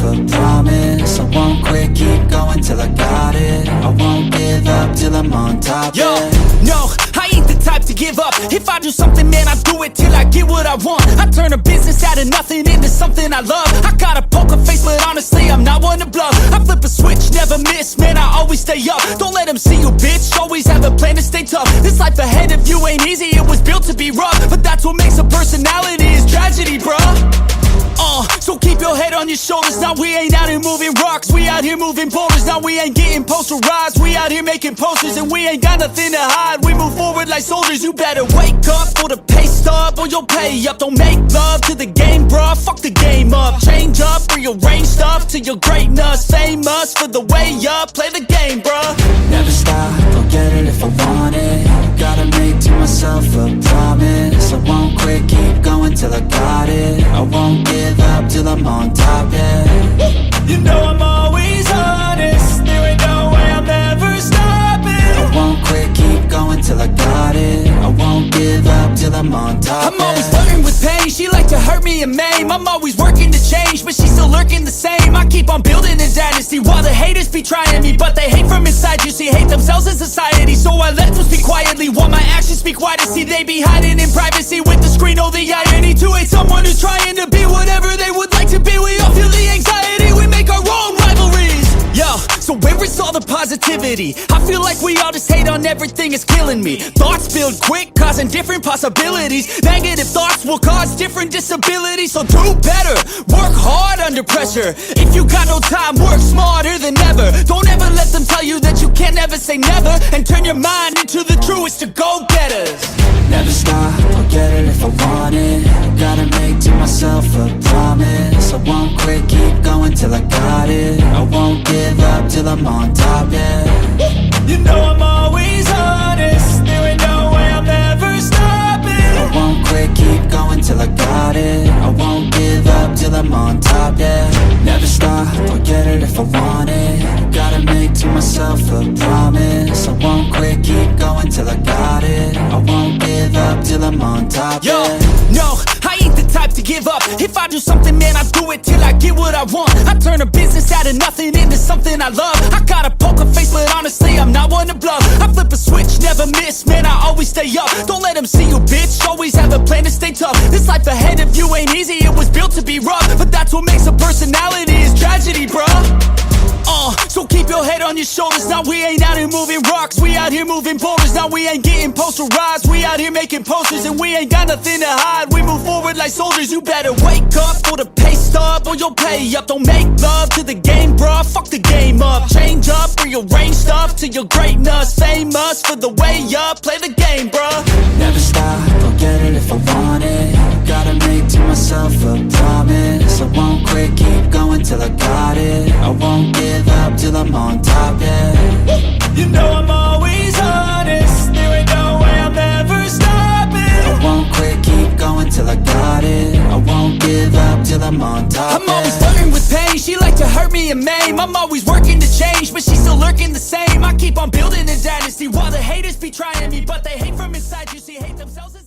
a promise. I won't quit, keep going till I got it. I won't give up till I'm on top, Yo, yeah. no, I ain't the type to give up. If I do something, man, I do it till I get what I want. I turn a business out of nothing into something I love. I got a poker face, but honestly, I'm not one to bluff. I flip a switch, never miss, man, I always stay up. Don't let them see you, bitch, always have a plan to stay tough. This life ahead of you ain't easy, it was built to be rough. But that's what makes a personality, is tragedy, bruh. So keep your head on your shoulders. Now we ain't out here moving rocks, we out here moving boulders. Now we ain't getting posterized, we out here making posters. And we ain't got nothing to hide, we move forward like soldiers. You better wake up for the pay stub, or you'll pay up. Don't make love to the game, bruh, fuck the game up. Change up, rearrange stuff to your greatness. Famous for the way up, play the game, bruh. Never stop, I'll get it if I want it. Gotta make to myself a promise. I won't quit, keep going till I got it. I won't give up till I'm on top, yeah. You know I'm always honest, there ain't no way I'm ever stopping. I won't quit, keep going till I got it. I won't give up till I'm on top, I'm always flirting with pain, she like to hurt me and maim. I'm always working to change, but she's still lurking the same. I keep on building a dynasty while the haters be trying me. But they hate from inside, you see, hate themselves in society. So I let them speak quietly while my actions speak wider. See, they be hiding in privacy with the screen, oh the irony. To hate someone who's trying to be whatever they would like to be. We all feel the anxiety, we make our own rivalries. Yo, so where is all the positivity? I feel like we all just hate on everything, it's killing me. Thoughts build quick, causing different possibilities. Negative thoughts will cause different disabilities. So do better, work hard under pressure. If you got no time, work smarter than ever. Don't ever let them tell you that you can't never say never. And turn your mind into the truest of go-getters. Never stop, I'll get it if I want it. Gotta make to myself a promise. I won't quit, keep going till I got it. I won't give up till I'm on top, yeah. You know I'm always honest, there ain't no way I'm ever stopping. I won't quit, keep going till I got it. I won't give up till I'm on top, yeah. Never stop, I'll get it if I want it. Gotta make to myself a promise. I won't quit, keep going till I got it. I won't give up till I'm on top, Yo, yeah. no, I ain't the type to give up. If I do something, man, I do it till I get what I want. I turn a business out of nothing into something I love. I got a poker face, but honestly, I'm not one to bluff. I flip a switch, never miss, man, I always stay up. Don't let them see you, bitch, always have a plan to stay tough. This life ahead of you ain't easy, it was built to be rough. But that's what makes a personality, is tragedy, bruh. So keep your head on your shoulders. Now we ain't out here moving rocks, we out here moving boulders. Now we ain't getting posterized, we out here making posters. And we ain't got nothing to hide, we move forward like soldiers. You better wake up for the pay stub, or you'll pay up. Don't make love to the game, bruh, fuck the game up. Change up, rearrange stuff to your greatness. Famous for the way up, play the game, bruh. Never stop, I'll get it if I want it. Gotta make to myself a promise. I won't quit, keep going till I got it. I won't give up till I'm on top, yeah. You know I'm always honest, there ain't no way I'm ever stopping. I won't quit, keep going till I got it. I won't give up till I'm on top, I'm always flirting with pain, she like to hurt me and maim. I'm always working to change, but she's still lurking the same. I keep on building a dynasty while the haters be trying me. But they hate from inside, you see, hate themselves.